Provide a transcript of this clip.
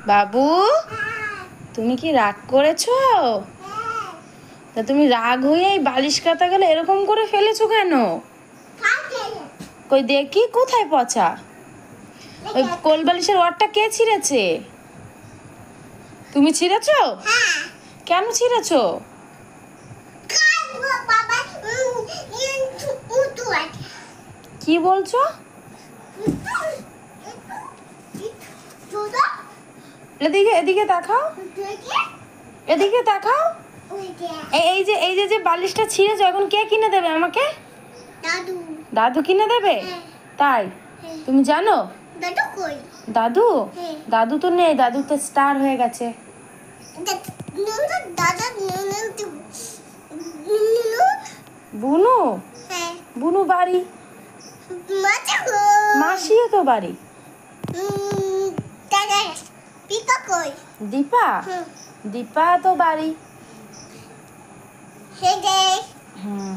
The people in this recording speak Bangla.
বাবু, তুমি কি রাগ করেছো? তা তুমি রাগ হয়ে এই বালিশ কাটাগুলো এরকম করে ফেলেছো কেন? কই দেখি কোথায় পচা? ওই কোল বালিশের ওয়ারটা কে ছিঁড়েছে? তুমি ছিঁড়েছো? কেন ছিঁড়েছো? কি বলছো? এদিকে এদিকে তাকাও, এদিকে তাকাও। এই যে বালিশটা ছিঁড়েছো, এখন কে কিনে দেবে আমাকে? দাদু। দাদু কিনে দেবে? তাই? তুমি জানো? দাদু কই? দাদু? দাদু তো নেই, দাদু তো স্টার হয়ে গেছে। বুনু? বুনু বাড়ি। মাসিও তো বাড়ি। দীপা? দীপা তো বাড়ি। হুম।